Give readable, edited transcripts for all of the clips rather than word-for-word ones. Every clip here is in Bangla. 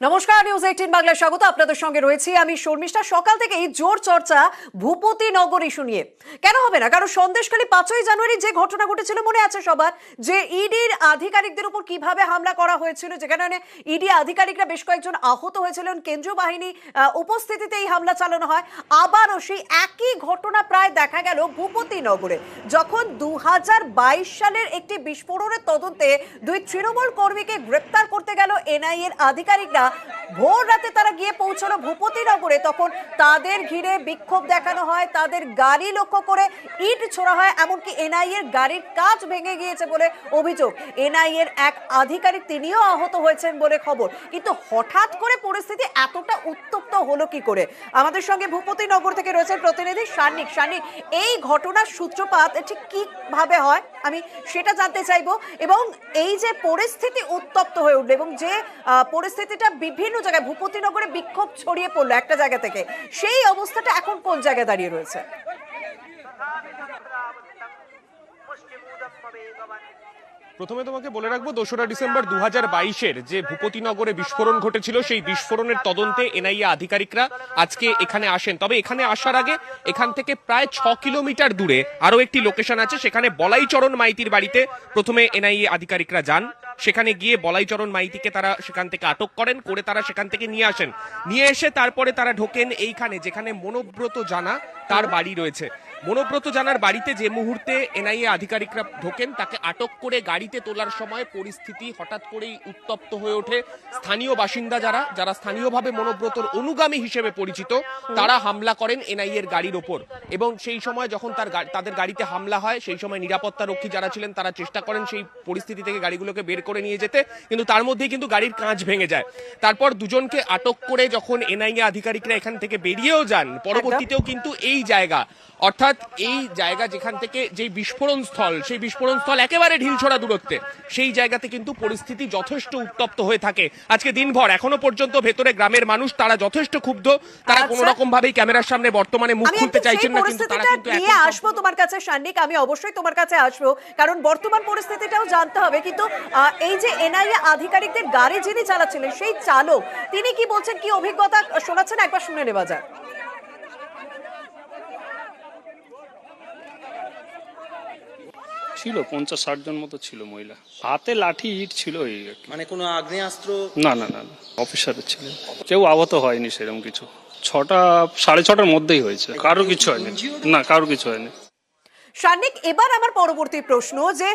নমস্কার, নিউজ 18 বাংলায় স্বাগত। আপনাদের সঙ্গে রয়েছি আমি শর্মিষ্ঠা। সকাল থেকেই জোর চর্চা ভূপতি নগর ইস্যু নিয়ে। কেন হবে না? কারণ সন্দেশখালী 5ই জানুয়ারি যে ঘটনা ঘটেছিল মনে আছে সবার, যে ইডির আধিকারিকদের উপর কিভাবে হামলা করা হয়েছিল, যেখানে ইডি আধিকারিকরা বেশ কয়েকজন আহত হয়েছিলেন, কেন্দ্রীয় বাহিনী উপস্থিতিতে এই হামলা চালানো হয়। আবারও সেই একই ঘটনা প্রায় দেখা গেল ভূপতি নগরে, যখন 2022 সালের একটি বিস্ফোরণের তদন্তে দুই তৃণমূল কর্মীকে গ্রেপ্তার করতে গেল এনআইএর আধিকারিকরা। ভোর রাতে তারা গিয়ে পৌঁছলো ভূপতি নগরে, তখন তাদের ঘিরে বিক্ষোভ দেখানো হয়, তাদের গাড়ি লক্ষ্য করে ইট ছোড়া হয়, এমনকি এনআইএর গাড়ির কাঁচ ভেঙে গিয়েছে বলে অভিযোগ। এনআইএর এক আধিকারিক তিনিও আহত হয়েছেন বলে খবর। কিন্তু হঠাৎ করে পরিস্থিতি এতটা উত্তপ্ত হলো কি করে? আমাদের সঙ্গে ভূপতি নগর থেকে রয়েছেন প্রতিনিধি শানিক। শানিক, এই ঘটনার সূত্রপাত ঠিক কিভাবে হয় আমি সেটা জানতে চাইবো, এবং এই যে পরিস্থিতি উত্তপ্ত হয়ে উঠলো এবং যে পরিস্থিতিটা বিভিন্ন জায়গায় ভূপতিনগরে বিক্ষোভ ছড়িয়ে পড়লো একটা জায়গা থেকে, সেই অবস্থাটা এখন কোন জায়গায় দাঁড়িয়ে রয়েছে? প্রথমে তোমাকে বলে রাখবো, 2রা ডিসেম্বর 2022-এর যে ভূপতিনগরে বিস্ফোরণ ঘটেছিল, সেই বিস্ফোরণের তদন্তে এনআইএ আধিকারিকরা আজকে এখানে আসেন। তবে এখানে আসার আগে এখান থেকে প্রায় 6 কিলোমিটার দূরে আরো একটি লোকেশন আছে, সেখানে বলাইচরণ মাইতির বাড়িতে প্রথমে এনআইএ আধিকারিকরা যান। সেখানে গিয়ে বলাইচরণ মাইতিকে তারা সেখান থেকে আটক করেন, করে তারা সেখান থেকে নিয়ে আসেন। নিয়ে এসে তারপরে তারা ঢোকেন এইখানে, যেখানে মনোব্রত জানা তার বাড়ি রয়েছে। মনোব্রত জানার বাড়িতে যে মুহূর্তে এনআইএ আধিকারিকরা ঢোকেন, তাকে আটক করে গাড়িতে তোলার সময় পরিস্থিতি হঠাৎ করেই উত্তপ্ত হয়ে ওঠে। স্থানীয় বাসিন্দা যারা স্থানীয়ভাবে মনোব্রতর অনুগামী হিসেবে পরিচিত, তারা হামলা করেন এনআইএর গাড়ির ওপর। এবং সেই সময় যখন তাদের গাড়িতে হামলা হয়, সেই সময় নিরাপত্তা রক্ষী যারা ছিলেন তারা চেষ্টা করেন সেই পরিস্থিতি থেকে গাড়িগুলোকে বের করে নিয়ে যেতে, কিন্তু তার মধ্যেই কিন্তু গাড়ির কাঁচ ভেঙে যায়। তারপর দুজনকে আটক করে যখন এনআইএ আধিকারিকরা এখান থেকে বেরিয়েও যান, পরবর্তীতেও কিন্তু এই জায়গা, অর্থাৎ এই জায়গা যেখান থেকে যে বিস্ফোরণ স্থল, সেই বিস্ফোরণ স্থল একেবারে ঢিলছোড়া দূরত্বে, সেই জায়গাতে কিন্তু পরিস্থিতি যথেষ্ট উত্তপ্ত হয়ে থাকে আজকে দিনভর। এখনো পর্যন্ত ভেতরে গ্রামের মানুষ তারা যথেষ্ট ক্ষুব্ধ, তারা কোনো রকম ভাবেই ক্যামেরার সামনে বর্তমানে মুখ খুলতে চাইছেন না, কিন্তু তারা কিন্তু নিয়ে আসবো তোমার কাছে শানিক, আমি অবশ্যই তোমার কাছে আসবো, কারণ বর্তমান পরিস্থিতিটাও জানতে হবে। কিন্তু এই যে এনআইএ আধিকারিকদের গাড়ি যিনি চালাচ্ছিলেন, সেই চালক তিনি কি বলছেন, কি অভিজ্ঞতা শোনাচ্ছেন, একবার শুনে নেওয়া যাক। ছিল 50-60 জন মতো ছিল মহিলা, হাতে লাঠি ইট ছিল। এই মানে কোনো আগ্নেয়াস্ত্র? না না না, অফিসার ছিলেন, কেউ আহত হয়নি সেরকম কিছু। 6:30-6:30টার মধ্যেই হয়েছে, কারো কিছু হয়নি, না কারো কিছু হয়নি। শানিক, এবার আমার পরবর্তী প্রশ্ন, যে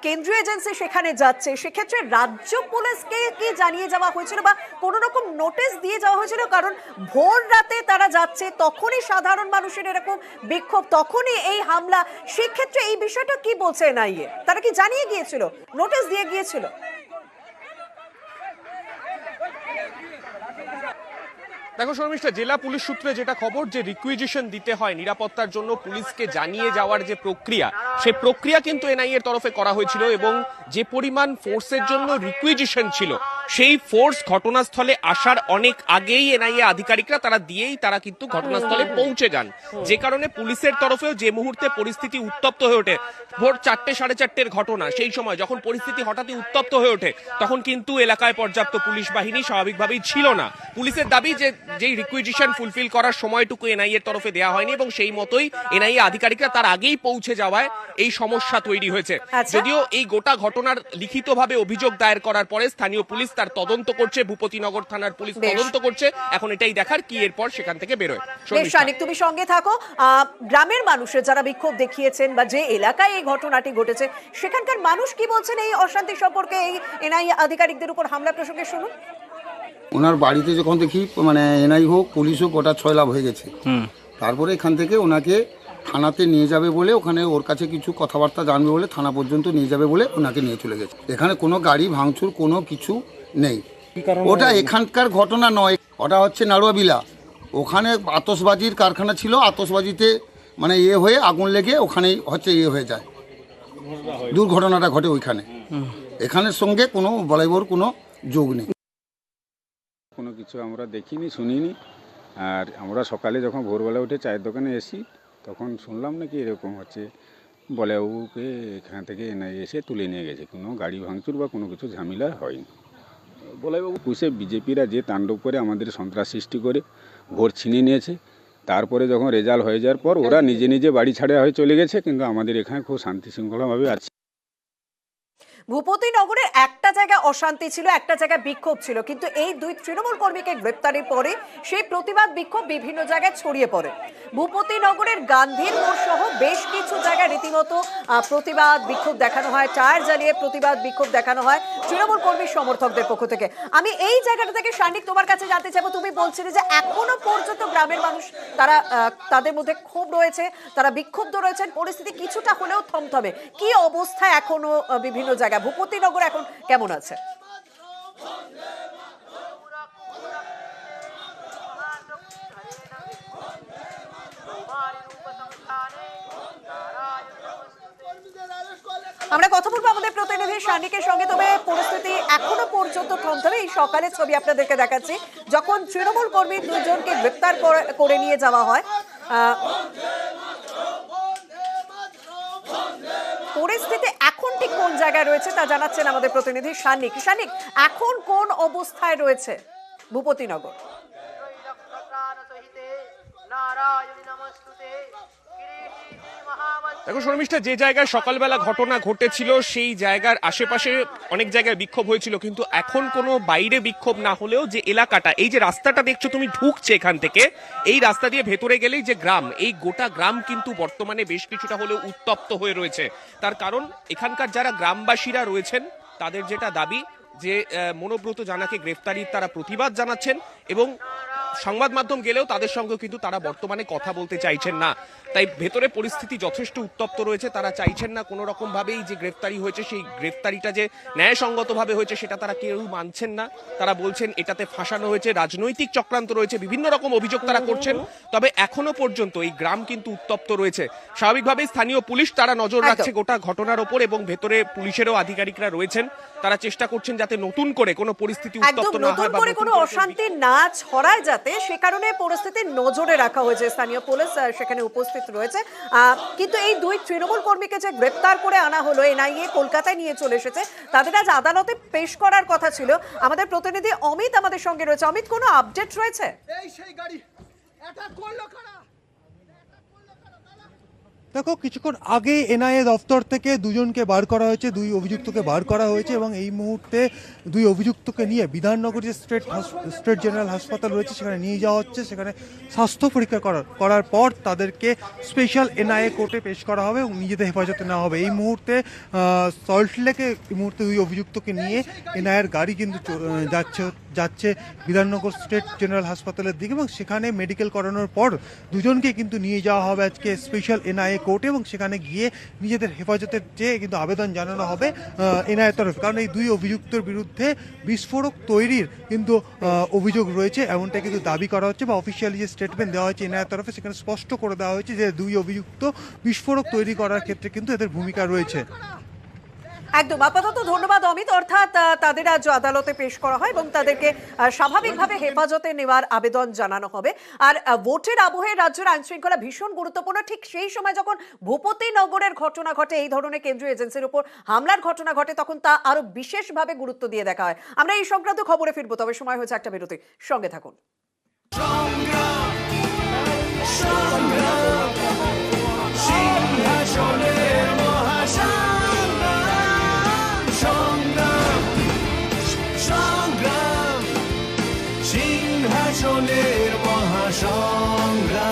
কেন্দ্রীয় এজেন্সি সেখানে যাচ্ছে, সেক্ষেত্রে রাজ্য পুলিশকে কি জানিয়ে যাওয়া হয়েছিল বা কোন রকম নোটিশ দিয়ে যাওয়া হয়েছিল? কারণ ভোর রাতে তারা যাচ্ছে, তখনই সাধারণ মানুষের এরকম বিক্ষোভ, তখনই এই হামলা। সেক্ষেত্রে এই বিষয়টা কি বলছে এনআইএ? তারা কি জানিয়ে গিয়েছিল, নোটিশ দিয়ে গিয়েছিল? দেখো শর্মিষ্ঠা, জেলা পুলিশ সূত্রে যেটা খবর, যে রিকুইজিশন দিতে হয় নিরাপত্তার জন্য, পুলিশকে জানিয়ে যাওয়ার যে প্রক্রিয়া, সেই প্রক্রিয়া কিন্তু এনআইএর তরফে করা হয়েছিল। এবং যে পরিমাণ ফোর্সের জন্য রিকুইজিশন ছিল, সেই ফোর্স ঘটনাস্থলে আসার অনেক আগেই এনআইএ আধিকারিকরা তারা কিন্তু ঘটনাস্থলে পৌঁছে যান। যে কারণে পুলিশের তরফেও যে মুহূর্তে পরিস্থিতি উত্তপ্ত হয়ে ওঠে, ভোর 4-4:30 ঘটনা, সেই সময় যখন পরিস্থিতি হঠাৎই উত্তপ্ত হয়ে ওঠে, তখন কিন্তু এলাকায় পর্যাপ্ত পুলিশ বাহিনী স্বাভাবিকভাবেই ছিল না। পুলিশের দাবি যে যেই রিকুইজিশন ফুলফিল করার সময়টুকু এনআইএর তরফে দেওয়া হয়নি, এবং সেই মতোই এনআইএ আধিকারিকরা তার আগেই পৌঁছে যাওয়ায় এই সমস্যা তৈরি হয়েছে। যদিও এই গোটা ঘটনার লিখিতভাবে অভিযোগ দায়ের করার পরে স্থানীয় পুলিশ তার তদন্ত করছে, ভূপতিনগর থানার পুলিশ তদন্ত করছে। এখন এটাই দেখার কি এরপর সেখান থেকে বেরোয়। শানিক, তুমি সঙ্গে থাকো। গ্রামের মানুষের যারা বিক্ষোভ দেখিয়েছেন বা যে এলাকায় এই ঘটনাটি ঘটেছে, সেখানকার মানুষ কি বলছেন এই অশান্তি সম্পর্কে, এই এনআইএ আধিকারিকদের উপর হামলা প্রসঙ্গে শুনুন। ওনার বাড়িতে যখন দেখি মানে এনআই হোক পুলিশ হোক, ওটা ছয়লাভ হয়ে গেছে। তারপরে এখান থেকে ওনাকে থানাতে নিয়ে যাবে বলে, ওখানে ওর কাছে কিছু কথাবার্তা জানবে বলে থানা পর্যন্ত নিয়ে যাবে বলে ওনাকে নিয়ে চলে গেছে। এখানে কোনো গাড়ি ভাঙচুর কোনো কিছু নেই। ওটা এখানকার ঘটনা নয়, ওটা হচ্ছে নাড়ুয়াবিলা। ওখানে আতশবাজির কারখানা ছিল, আতশবাজিতে মানে হয়ে আগুন লেগে ওখানেই হচ্ছে হয়ে যায়, দুর্ঘটনাটা ঘটে ওইখানে। এখানের সঙ্গে কোনো বলাইবর কোনো যোগ নেই। কোনো কিছু আমরা দেখিনি, শুনিনি। আর আমরা সকালে যখন ভোরবেলা উঠে চায়ের দোকানে এসি, তখন শুনলাম নাকি এরকম হচ্ছে, বলেবাবুকে এখান থেকে এসে তুলে নিয়ে গেছে। কোনো গাড়ি ভাঙচুর বা কোনো কিছু ঝামেলা হয়নি। বলাইবাবু কুশে বিজেপিরা যে তাণ্ডব করে আমাদের সন্ত্রাস সৃষ্টি করে ভোট ছিনিয়ে নিয়েছে, তারপরে যখন রেজাল্ট হয়ে যাওয়ার পর ওরা নিজে নিজে বাড়ি ছাড়া হয়ে চলে গেছে, কিন্তু আমাদের এখানে খুব শান্তি শৃঙ্খলাভাবে আছে। ভূপতিনগরের একটা জায়গায় অশান্তি ছিল, একটা জায়গায় বিক্ষোভ ছিল, কিন্তু এই দুই তৃণমূল কর্মীকে গ্রেপ্তারের পরে সেই প্রতিবাদ বিক্ষোভ বিভিন্ন জায়গায় ছড়িয়ে পড়ে। ভূপতিনগরের গান্ধীর মোড় সহ বেশ কিছু জায়গায় রীতিমতো প্রতিবাদ বিক্ষোভ দেখানো হয়, টায়ার জ্বালিয়ে প্রতিবাদ বিক্ষোভ দেখানো হয় তৃণমূল কর্মী সমর্থকদের পক্ষ থেকে। আমি এই জায়গাটা থেকে শানিক তোমার কাছে জানতে চাইবো, তুমি বলছিলে যে এখনো পর্যন্ত গ্রামের মানুষ তারা তাদের মধ্যে ক্ষোভ রয়েছে, তারা বিক্ষুব্ধ রয়েছেন, পরিস্থিতি কিছুটা হলেও থমথমে। কি অবস্থা এখনো বিভিন্ন জায়গায়? ভূপতিনগর এখন কেমন আছে? আমরা কথা বলবো আমাদের প্রতিনিধি শানিকের সঙ্গে। তবে পরিস্থিতি এখনো পর্যন্ত থমথমে। এই সকালের ছবি আপনাদেরকে দেখাচ্ছি, যখন তৃণমূল কর্মী দুজনকে গ্রেপ্তার করে নিয়ে যাওয়া হয়। পরিস্থিতি এখন ঠিক কোন জায়গায় রয়েছে তা জানাচ্ছেন আমাদের প্রতিনিধি শানিক। শানিক, এখন কোন অবস্থায় রয়েছে ভূপতিনগর? দেখো শর্মিষ্ঠা, যে জায়গায় সকালবেলা ঘটনা ঘটেছিল সেই জায়গার আশেপাশে অনেক জায়গায় বিক্ষোভ হয়েছিল, কিন্তু এখন কোনো বাইরে বিক্ষোভ না হলেও যে এলাকাটা, এই যে রাস্তাটা দেখছো তুমি ঢুকছে এখান থেকে, এই রাস্তা দিয়ে ভেতরে গেলেই যে গ্রাম, এই গোটা গ্রাম কিন্তু বর্তমানে বেশ কিছুটা হলেও উত্তপ্ত হয়ে রয়েছে। তার কারণ এখানকার যারা গ্রামবাসীরা রয়েছেন তাদের যেটা দাবি যে মনোব্রত জানাকে গ্রেফতারির তারা প্রতিবাদ জানাচ্ছেন, এবং সংবাদ মাধ্যম গেলেও তাদের সঙ্গে কিন্তু তারা বর্তমানে কথা বলতে চাইছেন না। তাই ভেতরে পরিস্থিতি যথেষ্ট উত্তপ্ত রয়েছে। তারা চাইছেন না কোনো রকম ভাবেই যে গ্রেফতারি হয়েছে সেই গ্রেফতারিটা যে ন্যায়সঙ্গতভাবে হয়েছে সেটা তারা কেউ মানছেন না। তারা বলছেন এটাতে ফাঁসানো হয়েছে, রাজনৈতিক চক্রান্ত রয়েছে, বিভিন্ন রকম অভিযোগ তারা করছেন। তবে এখনো পর্যন্ত এই গ্রাম কিন্তু উত্তপ্ত রয়েছে। স্বাভাবিকভাবেই স্থানীয় পুলিশ তারা নজর রাখছে গোটা ঘটনার ওপর, এবং ভেতরে পুলিশেরও আধিকারিকরা রয়েছেন। তারা চেষ্টা করছেন যাতে নতুন করে কোনো পরিস্থিতি উত্তপ্ত না হয় বা কোনো অশান্তি না ছড়ায়, যাতে সে কারণে পরিস্থিতি নজরে রাখা হয়েছে। স্থানীয় পুলিশ সেখানে উপস্থিত রয়েছে। কিন্তু এই দুই তৃণমূল কর্মীকে যে গ্রেপ্তার করে আনা হলো, এনআইএ কলকাতায় নিয়ে চলে এসেছে, তাদের আজ আদালতে পেশ করার কথা ছিল। আমাদের প্রতিনিধি অমিত আমাদের সঙ্গে রয়েছে। অমিত, কোনো আপডেট রয়েছে? দেখো, কিছুক্ষণ আগে এনআইএ দপ্তর থেকে দুজনকে বার করা হয়েছে, দুই অভিযুক্তকে বার করা হয়েছে, এবং এই মুহূর্তে দুই অভিযুক্তকে নিয়ে বিধাননগর যে স্টেট জেনারেল হাসপাতাল রয়েছে সেখানে নিয়ে যাওয়া হচ্ছে। সেখানে স্বাস্থ্য পরীক্ষা করার পর তাদেরকে স্পেশাল এনআইএ কোর্টে পেশ করা হবে এবং নিজেদের হেফাজতে নেওয়া হবে। এই মুহূর্তে সল্টলেকে দুই অভিযুক্তকে নিয়ে এনআইএর গাড়ি কিন্তু যাচ্ছে বিধাননগর স্টেট জেনারেল হাসপাতালের দিকে, এবং সেখানে মেডিকেল করানোর পর দুজনকে কিন্তু নিয়ে যাওয়া হবে আজকে স্পেশাল এনআইএ কোর্টে, এবং সেখানে গিয়ে নিজেদের হেফাজতের চেয়ে কিন্তু আবেদন জানানো হবে এনআইএর তরফে। কারণ এই দুই অভিযুক্তের বিরুদ্ধে বিস্ফোরক তৈরির কিন্তু অভিযোগ রয়েছে, এমনটা কিন্তু দাবি করা হচ্ছে, বা অফিসিয়ালি যে স্টেটমেন্ট দেওয়া হয়েছে এনআইএর তরফে সেখানে স্পষ্ট করে দেওয়া হয়েছে যে দুই অভিযুক্ত বিস্ফোরক তৈরি করার ক্ষেত্রে কিন্তু এদের ভূমিকা রয়েছে। একদম, আপাতত ধন্যবাদ অমিত। অর্থাৎ তাদের আজ আদালতে পেশ করা হয় এবং তাদেরকে স্বাভাবিকভাবে হেফাজতে নেওয়ার আবেদন জানানো হবে। আর ভোটের আবহে রাজ্যের আইন শৃঙ্খলা ভীষণ গুরুত্বপূর্ণ। ঠিক সেই সময় যখন ভূপতিনগরের ঘটনা ঘটে, এই ধরনের কেন্দ্রীয় এজেন্সির উপর হামলার ঘটনা ঘটে, তখন তা আরো বিশেষভাবে গুরুত্ব দিয়ে দেখা হয়। আমরা এই সংক্রান্ত খবরে ফিরবো, তবে সময় হয়েছে একটা বিরতি। সঙ্গে থাকুন। সিংহাসনের মহাসংগ্রাম।